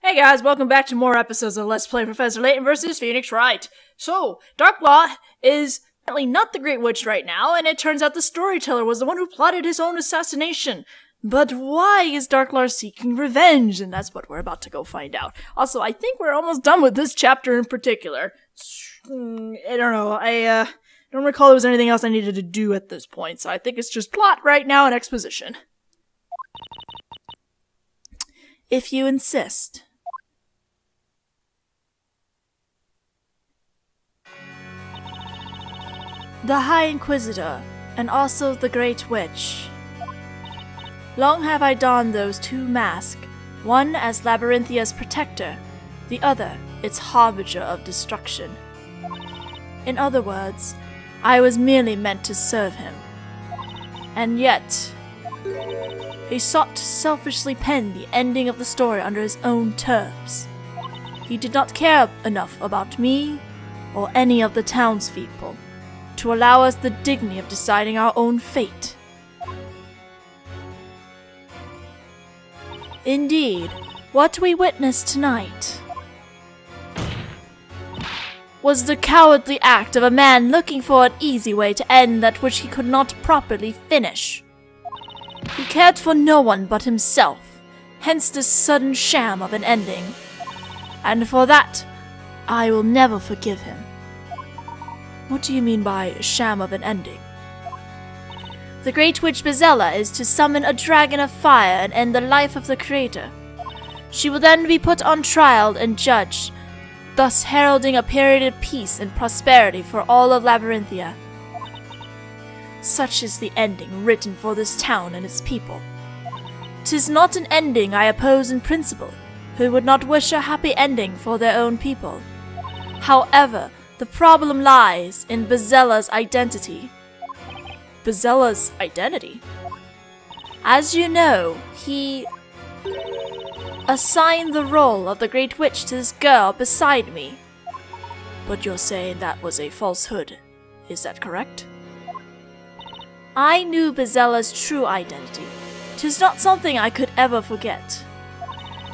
Hey guys, welcome back to more episodes of Let's Play Professor Layton vs. Phoenix Wright. So, Darklaw is apparently not the Great Witch right now, and it turns out the storyteller was the one who plotted his own assassination. But why is Darklaw seeking revenge? And that's what we're about to go find out. Also, I think we're almost done with this chapter in particular. I don't know, I don't recall there was anything else I needed to do at this point, so I think it's just plot right now and exposition. If you insist. The High Inquisitor, and also the Great Witch. Long have I donned those two masks, one as Labyrinthia's protector, the other its harbinger of destruction. In other words, I was merely meant to serve him. And yet, he sought to selfishly pen the ending of the story under his own terms. He did not care enough about me, or any of the townspeople, to allow us the dignity of deciding our own fate. Indeed, what we witnessed tonight was the cowardly act of a man looking for an easy way to end that which he could not properly finish. He cared for no one but himself, hence this sudden sham of an ending. And for that, I will never forgive him. What do you mean by sham of an ending? The Great Witch Bezella is to summon a dragon of fire and end the life of the creator. She will then be put on trial and judged, thus heralding a period of peace and prosperity for all of Labyrinthia. Such is the ending written for this town and its people. 'Tis not an ending I oppose in principle, who would not wish a happy ending for their own people. However, the problem lies in Bezella's identity. Bezella's identity? As you know, he assigned the role of the Great Witch to this girl beside me. But you're saying that was a falsehood, is that correct? I knew Bezella's true identity. 'Tis not something I could ever forget.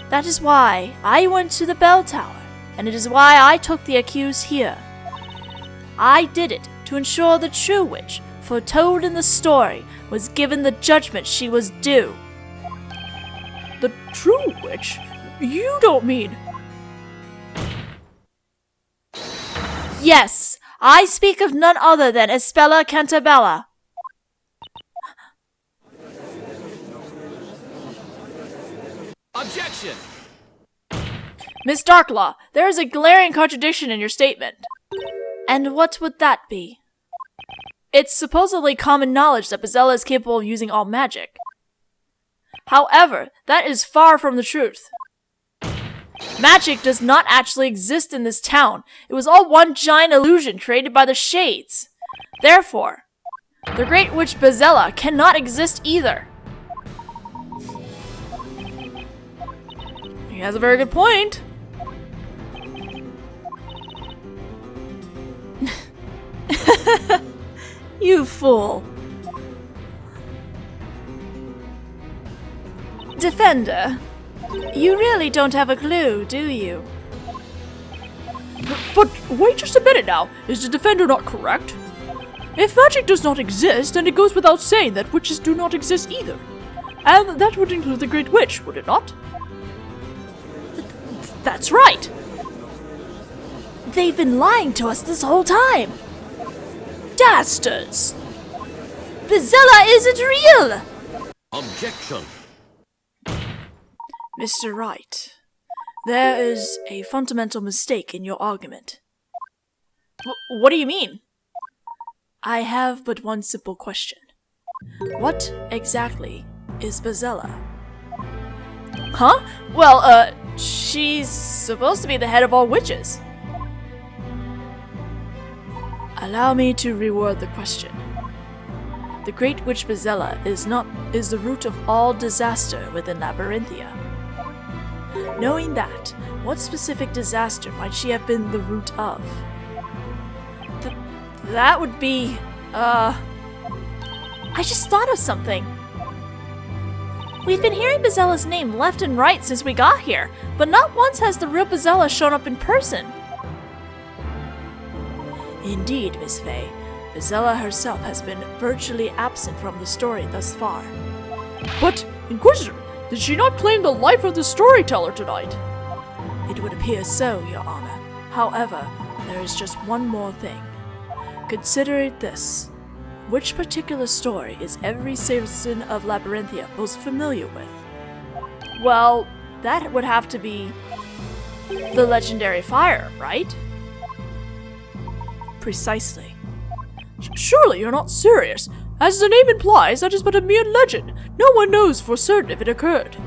That is why I went to the bell tower, and it is why I took the accused here. I did it to ensure the true witch, foretold in the story, was given the judgment she was due. The true witch? You don't mean... Yes, I speak of none other than Espella Cantabella. Objection! Miss Darklaw, there is a glaring contradiction in your statement. And what would that be? It's supposedly common knowledge that Bezella is capable of using all magic. However, that is far from the truth. Magic does not actually exist in this town. It was all one giant illusion created by the Shades. Therefore, the Great Witch Bezella cannot exist either. He has a very good point. You fool. Defender, you really don't have a clue, do you? But wait just a minute now. Is the Defender not correct? If magic does not exist, then it goes without saying that witches do not exist either. And that would include the Great Witch, would it not? That's right. They've been lying to us this whole time. Dastards! Bezella isn't real! Objection! Mr. Wright, there is a fundamental mistake in your argument. What do you mean? I have but one simple question. What exactly is Bezella? Huh? Well, she's supposed to be the head of all witches. Allow me to reword the question. The Great Witch Bezella is the root of all disaster within Labyrinthia. Knowing that, what specific disaster might she have been the root of? That would be, I just thought of something. We've been hearing Bezella's name left and right since we got here, but not once has the real Bezella shown up in person. Indeed, Miss Faye. Bezella herself has been virtually absent from the story thus far. But, Inquisitor, did she not claim the life of the storyteller tonight? It would appear so, Your Honor. However, there is just one more thing. Consider it this. Which particular story is every citizen of Labyrinthia most familiar with? Well, that would have to be the legendary fire, right? Precisely. Surely you're not serious. As the name implies, that is but a mere legend. No one knows for certain if it occurred.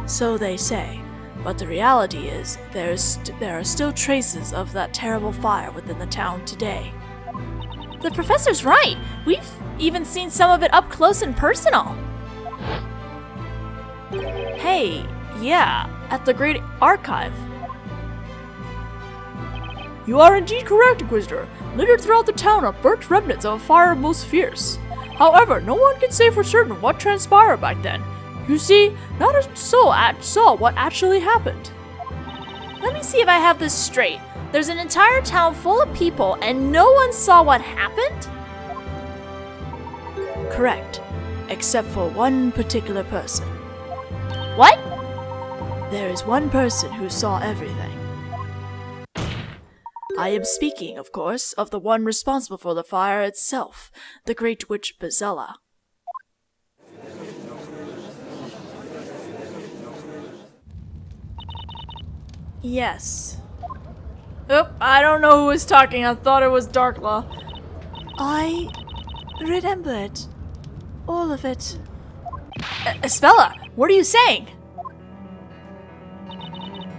So they say, but the reality is there are still traces of that terrible fire within the town today. The professor's right. We've even seen some of it up close and personal. Hey, yeah, at the Great Archive. You are indeed correct, Inquisitor. Littered throughout the town are burnt remnants of a fire most fierce. However, no one can say for certain what transpired back then. You see, not a soul saw what actually happened. Let me see if I have this straight. There's an entire town full of people and no one saw what happened? Correct, except for one particular person. What? There is one person who saw everything. I am speaking, of course, of the one responsible for the fire itself, the Great Witch Bezella. Yes. Oh, I don't know who was talking. I thought it was Darklaw. I remember it. All of it. Espella, what are you saying?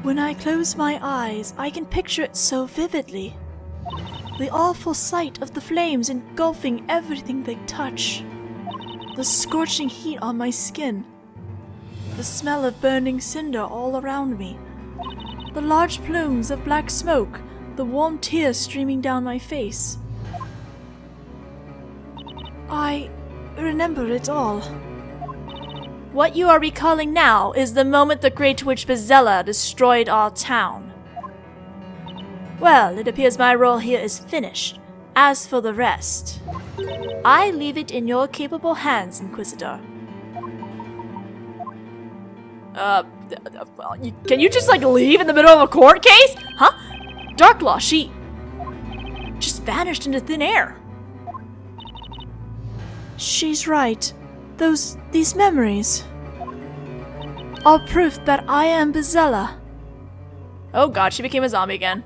When I close my eyes, I can picture it so vividly. The awful sight of the flames engulfing everything they touch. The scorching heat on my skin. The smell of burning cinder all around me. The large plumes of black smoke, the warm tears streaming down my face. I remember it all. What you are recalling now is the moment the Great Witch Bezella destroyed our town. Well, it appears my role here is finished. As for the rest, I leave it in your capable hands, Inquisitor. Can you just, leave in the middle of a court case? Huh? Darklaw, she just vanished into thin air. She's right. These memories are proof that I am Bezella. Oh god, she became a zombie again.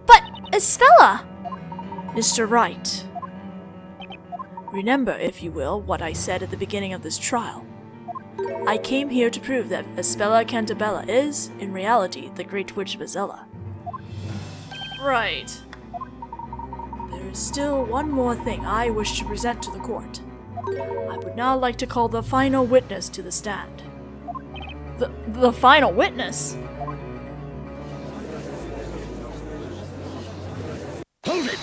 But, Espella! Mr. Wright. Remember, if you will, what I said at the beginning of this trial. I came here to prove that Espella Cantabella is, in reality, the Great Witch Bezella. Right. There is still one more thing I wish to present to the court. I would now like to call the final witness to the stand. The final witness? Hold it!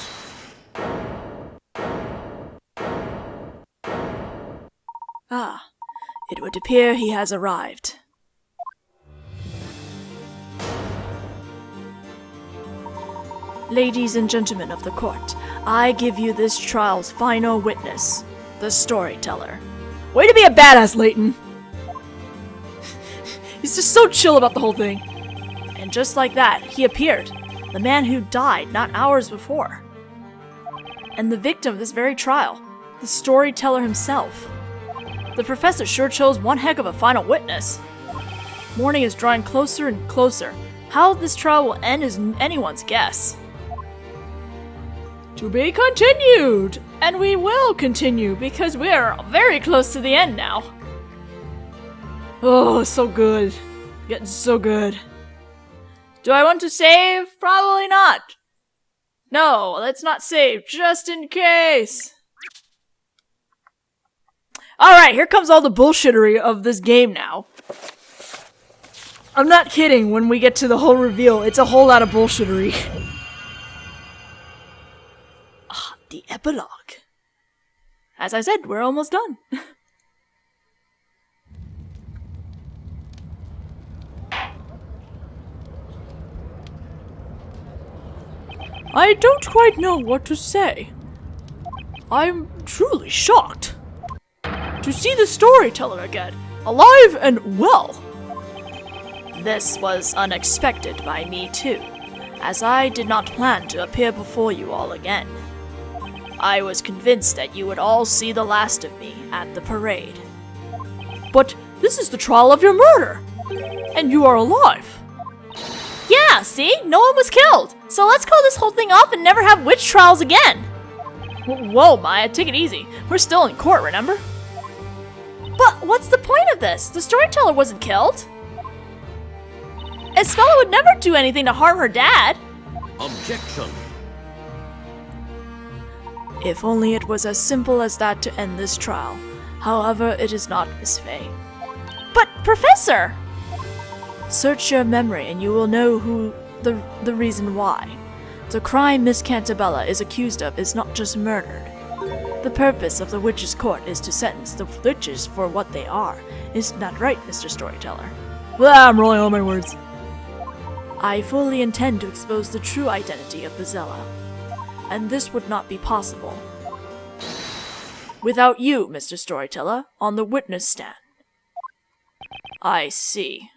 Ah, it would appear he has arrived. Ladies and gentlemen of the court, I give you this trial's final witness, the storyteller. Way to be a badass, Layton! He's just so chill about the whole thing. And just like that, he appeared. The man who died not hours before. And the victim of this very trial, the storyteller himself. The professor sure chose one heck of a final witness. Morning is drawing closer and closer. How this trial will end is anyone's guess. To be continued! And we will continue, because we're very close to the end now. Oh, so good. Getting so good. Do I want to save? Probably not. No, let's not save, just in case. Alright, here comes all the bullshittery of this game now. I'm not kidding, when we get to the whole reveal, it's a whole lot of bullshittery. The epilogue. As I said, we're almost done. I don't quite know what to say. I'm truly shocked to see the storyteller again, alive and well. This was unexpected by me too, as I did not plan to appear before you all again. I was convinced that you would all see the last of me at the parade. But this is the trial of your murder, and you are alive. Yeah, see? No one was killed! So let's call this whole thing off and never have witch trials again! Whoa, Maya, take it easy. We're still in court, remember? But what's the point of this? The storyteller wasn't killed. Espella would never do anything to harm her dad. Objection. If only it was as simple as that to end this trial. However, it is not, Miss Fay. But, Professor! Search your memory and you will know the reason why. The crime Miss Cantabella is accused of is not just murdered. The purpose of the Witches' Court is to sentence the witches for what they are. Isn't that right, Mr. Storyteller? I'm rolling all my words. I fully intend to expose the true identity of Bezella. And this would not be possible without you, Mr. Storyteller, on the witness stand. I see.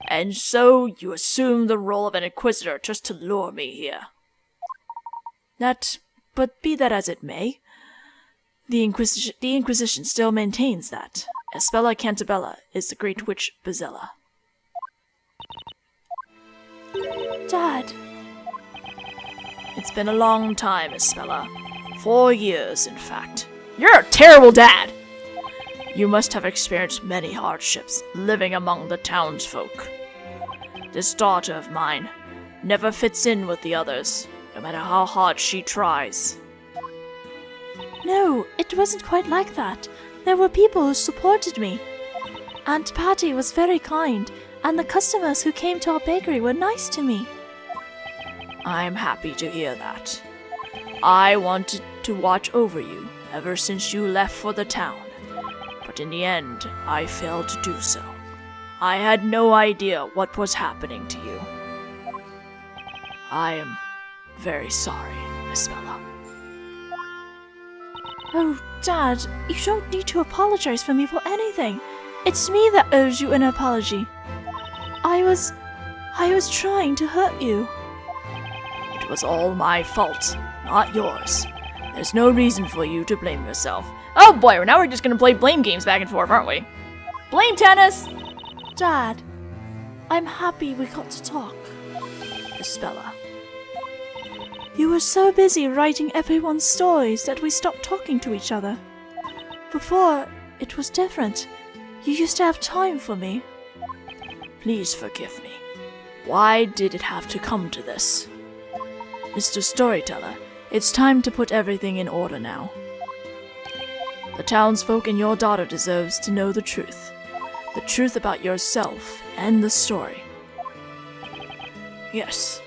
And so you assume the role of an inquisitor just to lure me here. But be that as it may, the Inquisition still maintains that Espella Cantabella is the great witch Bezella. Dad. It's been a long time, Espella. 4 years, in fact. You're a terrible dad! You must have experienced many hardships living among the townsfolk. This daughter of mine never fits in with the others, no matter how hard she tries. No, it wasn't quite like that. There were people who supported me. Aunt Patty was very kind, and the customers who came to our bakery were nice to me. I'm happy to hear that. I wanted to watch over you ever since you left for the town, but in the end, I failed to do so. I had no idea what was happening to you. I am very sorry, Espella. Oh, Dad, you don't need to apologize for me for anything. It's me that owes you an apology. I was trying to hurt you. It was all my fault, not yours. There's no reason for you to blame yourself. Oh boy, now we're just gonna play blame games back and forth, aren't we? Blame tennis! Dad, I'm happy we got to talk. Espella. You were so busy writing everyone's stories that we stopped talking to each other. Before, it was different. You used to have time for me. Please forgive me. Why did it have to come to this? Mr. Storyteller, it's time to put everything in order now. The townsfolk and your daughter deserves to know the truth. The truth about yourself and the story. Yes.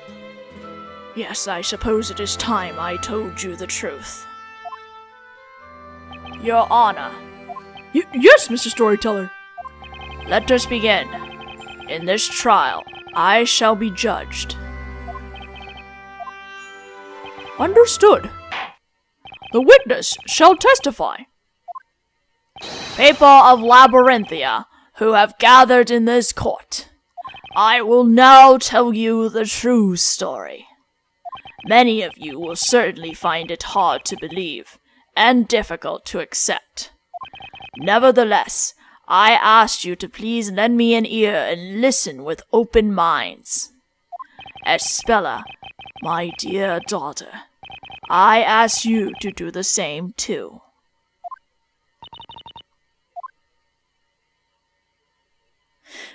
Yes, I suppose it is time I told you the truth. Your Honor. Yes, Mr. Storyteller. Let us begin. In this trial, I shall be judged. Understood. The witness shall testify. People of Labyrinthia, who have gathered in this court, I will now tell you the true story. Many of you will certainly find it hard to believe and difficult to accept. Nevertheless, I ask you to please lend me an ear and listen with open minds. Espella, my dear daughter, I ask you to do the same too.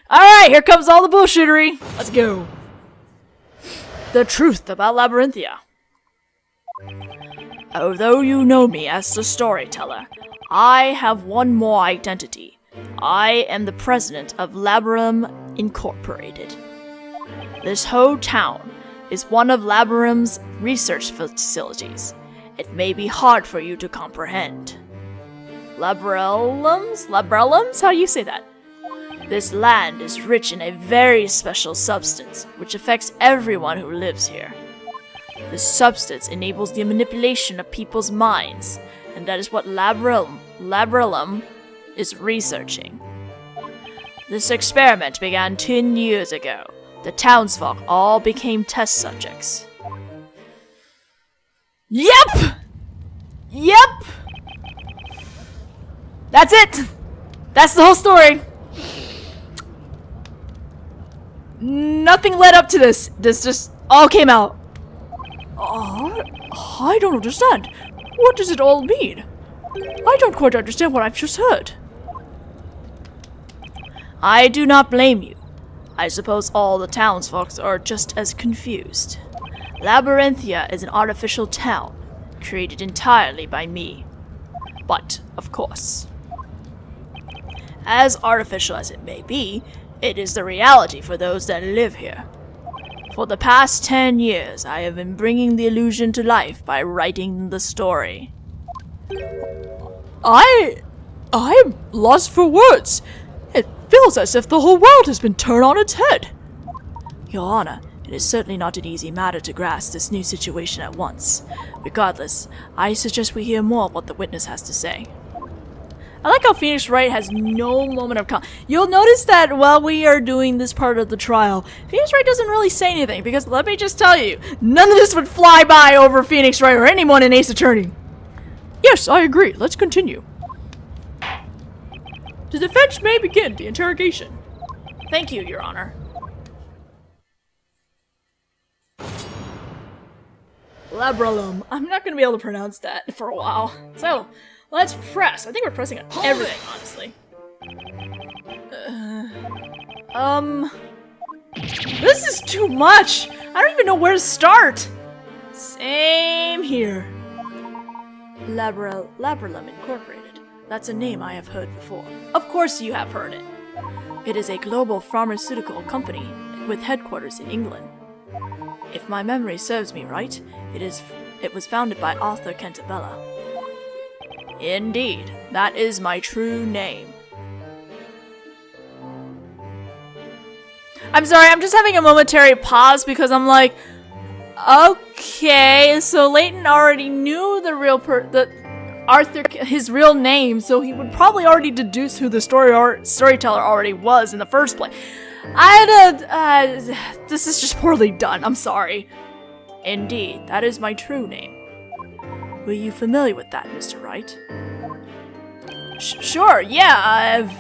Alright, here comes all the bullshittery. Let's go. The truth about Labyrinthia. Although you know me as the storyteller, I have one more identity. I am the president of Labyrinth Incorporated. This whole town is one of Labyrinth's research facilities. It may be hard for you to comprehend. Labrellums? Labrellums? How do you say that? This land is rich in a very special substance which affects everyone who lives here. This substance enables the manipulation of people's minds, and that is what Labralum is researching. This experiment began 10 years ago. The townsfolk all became test subjects. Yep! That's it! That's the whole story! Nothing led up to this. This just all came out. I don't understand. What does it all mean? I don't quite understand what I've just heard. I do not blame you. I suppose all the townsfolk are just as confused. Labyrinthia is an artificial town, created entirely by me. But, of course, as artificial as it may be, it is the reality for those that live here. For the past 10 years, I have been bringing the illusion to life by writing the story. I'm lost for words. It feels as if the whole world has been turned on its head. Your Honor, it is certainly not an easy matter to grasp this new situation at once. Regardless, I suggest we hear more of what the witness has to say. I like how Phoenix Wright has no moment of calm. You'll notice that while we are doing this part of the trial, Phoenix Wright doesn't really say anything, because let me just tell you, none of this would fly by over Phoenix Wright or anyone in Ace Attorney. Yes, I agree. Let's continue. The defense may begin the interrogation. Thank you, Your Honor. Labralum. I'm not going to be able to pronounce that for a while. So, let's press. I think we're pressing on everything, honestly. This is too much. I don't even know where to start. Same here. Labralum Incorporated. That's a name I have heard before. Of course you have heard it. It is a global pharmaceutical company with headquarters in England. If my memory serves me right, it was founded by Arthur Cantabella. Indeed, that is my true name. I'm sorry, I'm just having a momentary pause because I'm like, okay, so Layton already knew his real name, so he would probably already deduce who the storyteller already was in the first place. This is just poorly done, I'm sorry. Indeed, that is my true name. Were you familiar with that, Mr. Wright? Sure, yeah, I've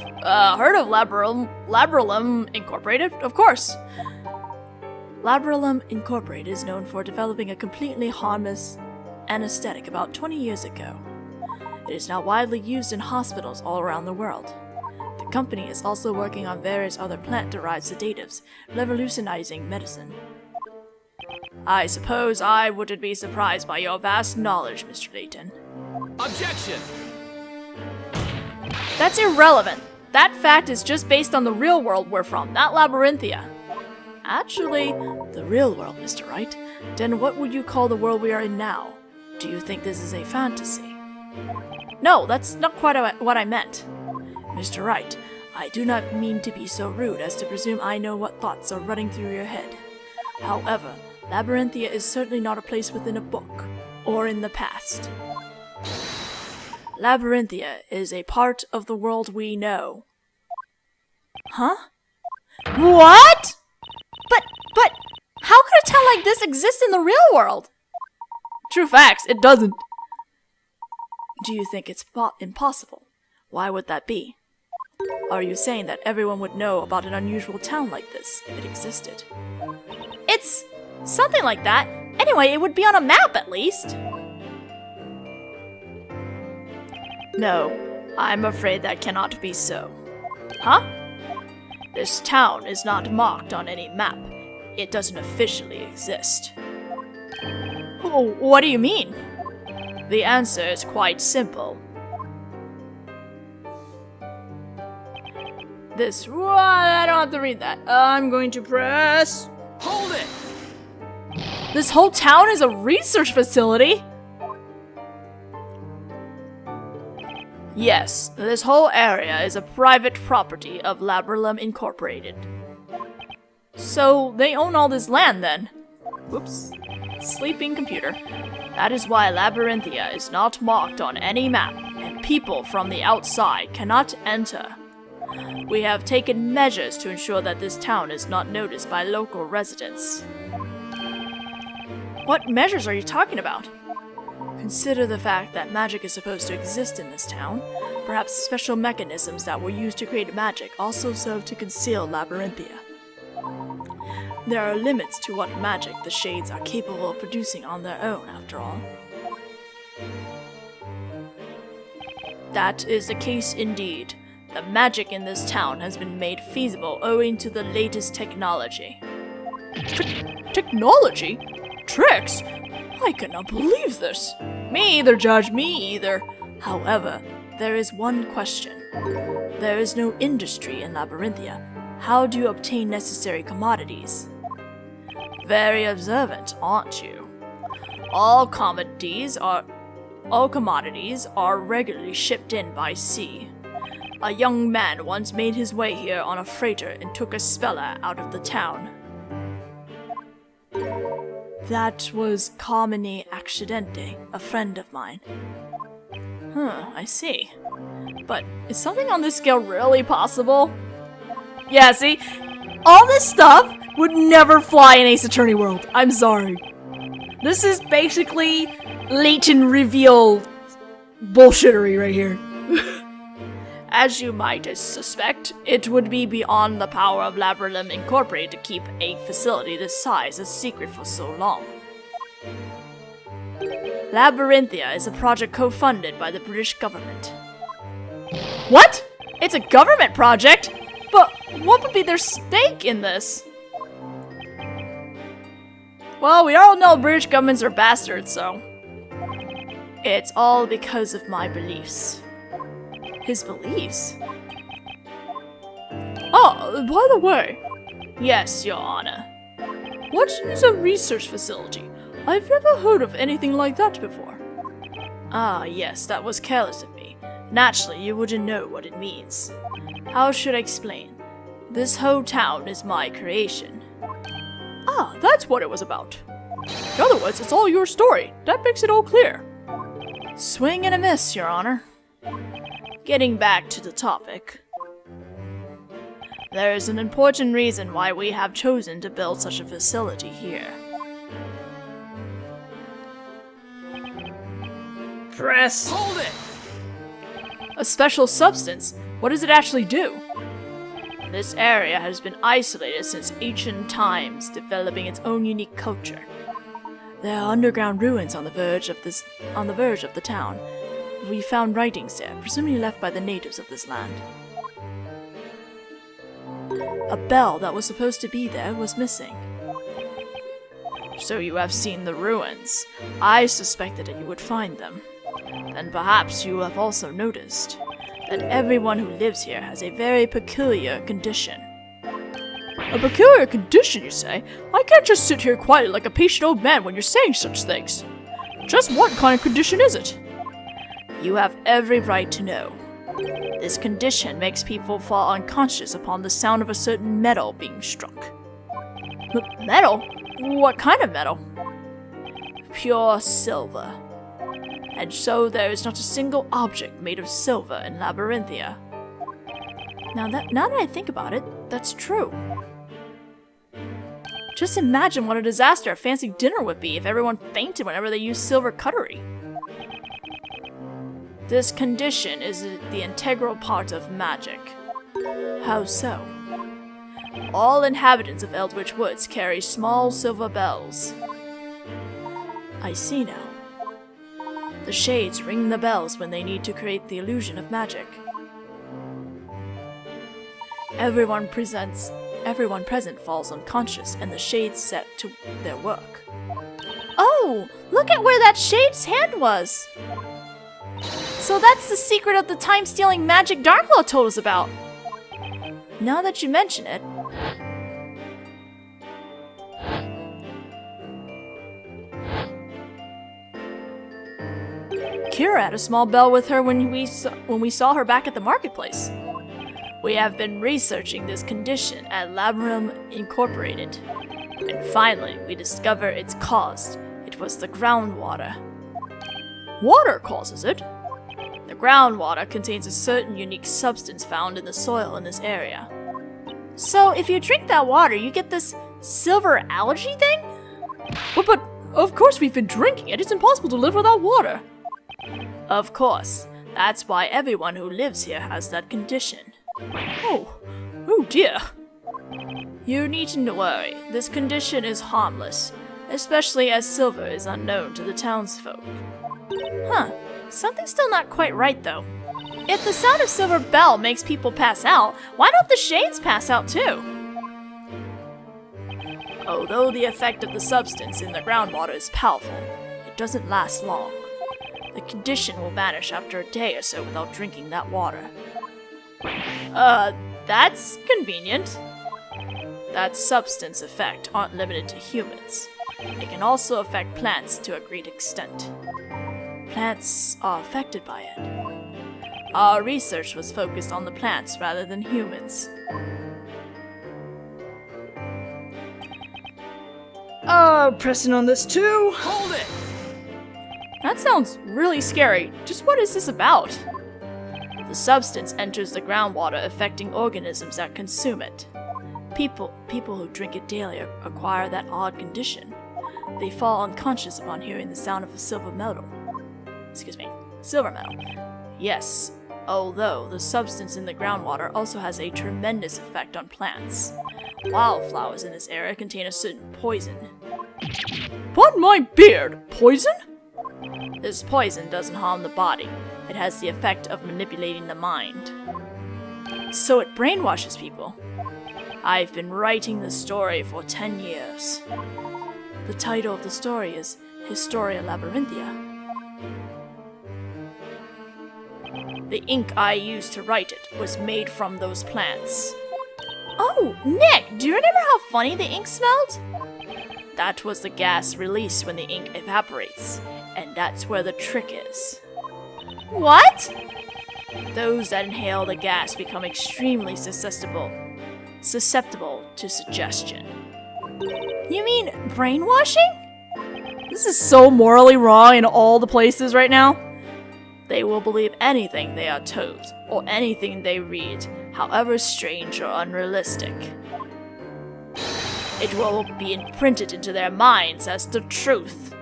heard of Labralum Incorporated, of course. Labralum Incorporated is known for developing a completely harmless anesthetic about 20 years ago. It is now widely used in hospitals all around the world. The company is also working on various other plant-derived sedatives, revolutionizing medicine. I suppose I wouldn't be surprised by your vast knowledge, Mr. Layton. Objection! That's irrelevant. That fact is just based on the real world we're from, not Labyrinthia. Actually, the real world, Mr. Wright. Then what would you call the world we are in now? Do you think this is a fantasy? No, that's not quite what I meant. Mr. Wright, I do not mean to be so rude as to presume I know what thoughts are running through your head. However, Labyrinthia is certainly not a place within a book, or in the past. Labyrinthia is a part of the world we know. Huh? What? But, how could a town like this exist in the real world? True facts, it doesn't. Do you think it's impossible? Why would that be? Are you saying that everyone would know about an unusual town like this if it existed? It's something like that. Anyway, it would be on a map at least. No, I'm afraid that cannot be so. Huh? This town is not marked on any map. It doesn't officially exist. Oh, what do you mean? The answer is quite simple. Well, I don't have to read that. I'm going to press... Hold it! This whole town is a research facility? Yes, this whole area is a private property of Labralum Incorporated. So, they own all this land then? Whoops. Sleeping computer. That is why Labyrinthia is not marked on any map, and people from the outside cannot enter. We have taken measures to ensure that this town is not noticed by local residents. What measures are you talking about? Consider the fact that magic is supposed to exist in this town. Perhaps special mechanisms that were used to create magic also serve to conceal Labyrinthia. There are limits to what magic the Shades are capable of producing on their own, after all. That is the case indeed. The magic in this town has been made feasible owing to the latest technology. Technology? Tricks? I cannot believe this. Me either, Judge, me either. However, there is one question. There is no industry in Labyrinthia. How do you obtain necessary commodities? Very observant, aren't you? All commodities are regularly shipped in by sea. A young man once made his way here on a freighter and took a speller out of the town. That was Carmine Accidente, a friend of mine. I see. But is something on this scale really possible? Yeah, see? All this stuff would never fly in Ace Attorney World. I'm sorry. This is basically Layton reveal bullshittery right here. As you might suspect, it would be beyond the power of Labyrinth Incorporated to keep a facility this size a secret for so long. Labyrinthia is a project co-funded by the British government. What? It's a government project? But what would be their stake in this? Well, we all know British governments are bastards, so... It's all because of my beliefs. His beliefs? Oh, by the way... Yes, Your Honor. What is a research facility? I've never heard of anything like that before. Ah, yes, that was careless of me. Naturally, you wouldn't know what it means. How should I explain? This whole town is my creation. Ah, that's what it was about. In other words, it's all your story. That makes it all clear. Swing and a miss, Your Honor. Getting back to the topic. There is an important reason why we have chosen to build such a facility here. Press. Hold it! A special substance? What does it actually do? This area has been isolated since ancient times, developing its own unique culture. There are underground ruins on the verge of the town. We found writings there, presumably left by the natives of this land. A bell that was supposed to be there was missing. So you have seen the ruins. I suspected that you would find them. Then perhaps you have also noticed that everyone who lives here has a very peculiar condition. A peculiar condition, you say? I can't just sit here quietly like a patient old man when you're saying such things. Just what kind of condition is it? You have every right to know. This condition makes people fall unconscious upon the sound of a certain metal being struck. Metal? What kind of metal? Pure silver. And so there is not a single object made of silver in Labyrinthia. Now that I think about it, that's true. Just imagine what a disaster a fancy dinner would be if everyone fainted whenever they used silver cutlery. This condition is the integral part of magic. How so? All inhabitants of Eldritch Woods carry small silver bells. I see now. The Shades ring the bells when they need to create the illusion of magic. Everyone present falls unconscious, and the Shades set to their work. Oh, look at where that Shade's hand was! So that's the secret of the time-stealing magic Darklaw told us about! Now that you mention it... Kira had a small bell with her when we saw her back at the marketplace. We have been researching this condition at Labyrinth Incorporated, and finally we discover its cause. was the groundwater. Water causes it? The groundwater contains a certain unique substance found in the soil in this area. So if you drink that water, you get this silver algae thing? But of course we've been drinking it. It's impossible to live without water. Of course. That's why everyone who lives here has that condition. Oh dear. You needn't worry. This condition is harmless, especially as silver is unknown to the townsfolk. Huh. Something's still not quite right, though. If the sound of Silver Bell makes people pass out, why don't the shades pass out too? Although the effect of the substance in the groundwater is powerful, it doesn't last long. The condition will vanish after a day or so without drinking that water. That's convenient. That substance effect aren't limited to humans. It can also affect plants to a great extent. Plants are affected by it. Our research was focused on the plants rather than humans. Pressing on this too. Hold it! That sounds really scary. Just what is this about? The substance enters the groundwater, affecting organisms that consume it. People who drink it daily acquire that odd condition. They fall unconscious upon hearing the sound of a silver metal. Yes, although the substance in the groundwater also has a tremendous effect on plants. Wildflowers in this area contain a certain poison. Pardon my beard, poison? This poison doesn't harm the body. It has the effect of manipulating the mind. So it brainwashes people. I've been writing the story for 10 years. The title of the story is Historia Labyrinthia. The ink I used to write it was made from those plants. Oh, Nick, do you remember how funny the ink smelled? That was the gas released when the ink evaporates, and that's where the trick is. What? Those that inhale the gas become extremely susceptible to suggestion. You mean brainwashing? This is so morally wrong in all the places right now. They will believe anything they are told, or anything they read, however strange or unrealistic. It will be imprinted into their minds as the truth.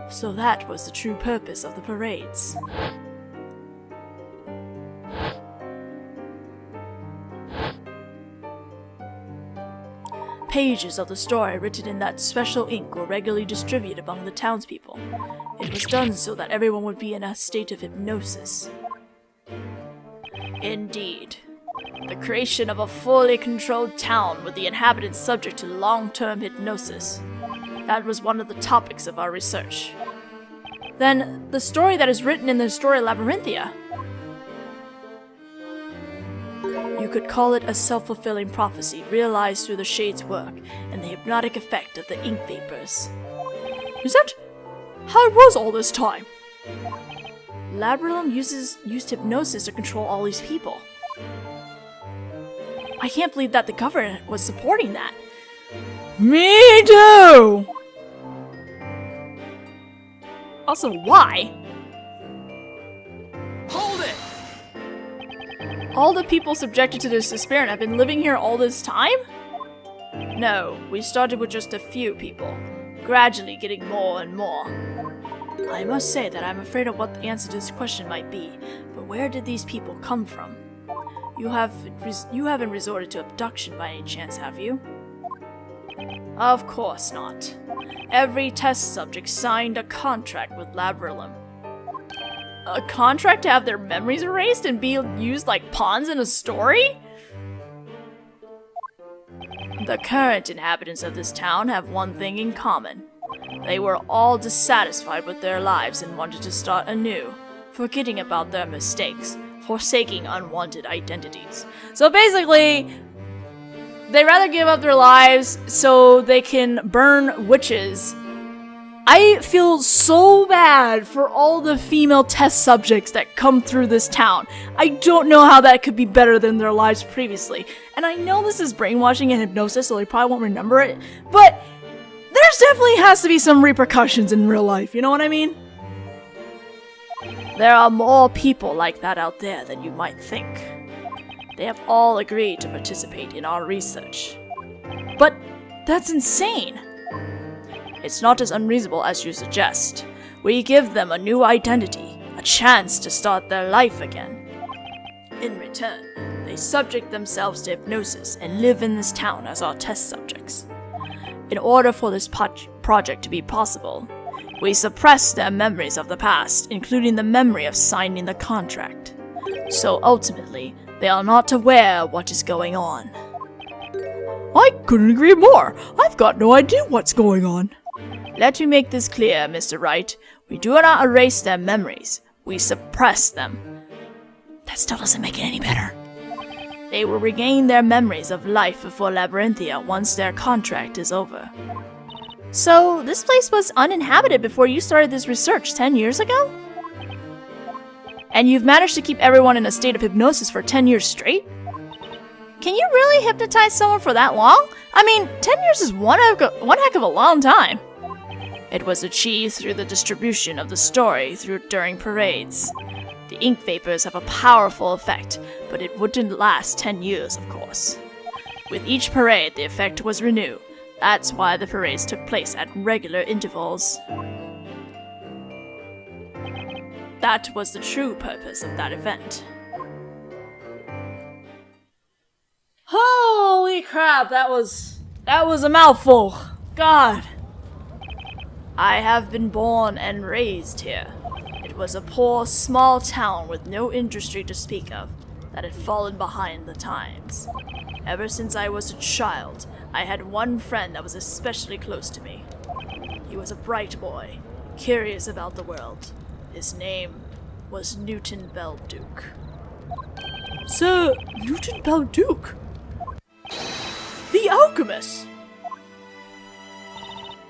So that was the true purpose of the parades. Pages of the story written in that special ink were regularly distributed among the townspeople. It was done so that everyone would be in a state of hypnosis. Indeed. The creation of a fully controlled town with the inhabitants subject to long-term hypnosis. That was one of the topics of our research. Then, the story that is written in the Historia Labyrinthia. You could call it a self-fulfilling prophecy realized through the shade's work and the hypnotic effect of the ink vapors. Is that how it was all this time? Labrilum used hypnosis to control all these people. I can't believe that the government was supporting that. Me too! Also, why? Hold it! All the people subjected to this experiment have been living here all this time? No, we started with just a few people, gradually getting more and more. I must say that I'm afraid of what the answer to this question might be, but where did these people come from? You haven't resorted to abduction by any chance, have you? Of course not. Every test subject signed a contract with Labrilum. A contract to have their memories erased and be used like pawns in a story? The current inhabitants of this town have one thing in common. They were all dissatisfied with their lives and wanted to start anew, forgetting about their mistakes, forsaking unwanted identities. So basically, they'd rather give up their lives so they can burn witches. I feel so bad for all the female test subjects that come through this town. I don't know how that could be better than their lives previously. And I know this is brainwashing and hypnosis, so they probably won't remember it, but they're there's definitely has to be some repercussions in real life, you know what I mean? There are more people like that out there than you might think. They have all agreed to participate in our research. But that's insane. It's not as unreasonable as you suggest. We give them a new identity, a chance to start their life again. In return, they subject themselves to hypnosis and live in this town as our test subjects. In order for this project to be possible, we suppress their memories of the past, including the memory of signing the contract. So ultimately, they are not aware of what is going on. I couldn't agree more. I've got no idea what's going on. Let me make this clear, Mr. Wright. We do not erase their memories. We suppress them. That still doesn't make it any better. They will regain their memories of life before Labyrinthia once their contract is over. So, this place was uninhabited before you started this research 10 years ago? And you've managed to keep everyone in a state of hypnosis for 10 years straight? Can you really hypnotize someone for that long? I mean, 10 years is one heck of a long time. It was achieved through the distribution of the story during parades. The ink vapors have a powerful effect, but it wouldn't last 10 years, of course. With each parade, the effect was renewed. That's why the parades took place at regular intervals. That was the true purpose of that event. Holy crap, that was a mouthful. God. I have been born and raised here. It was a poor, small town with no industry to speak of that had fallen behind the times. Ever since I was a child, I had one friend that was especially close to me. He was a bright boy, curious about the world. His name was Newton Belduke. Sir Newton Belduke? The alchemist!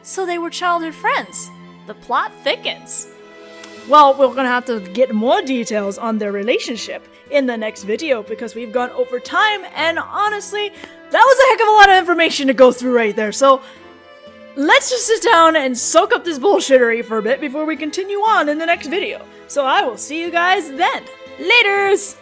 So they were childhood friends. The plot thickens. Well, we're gonna have to get more details on their relationship in the next video because we've gone over time, and honestly, that was a heck of a lot of information to go through right there. So let's just sit down and soak up this bullshittery for a bit before we continue on in the next video. So I will see you guys then. Laters!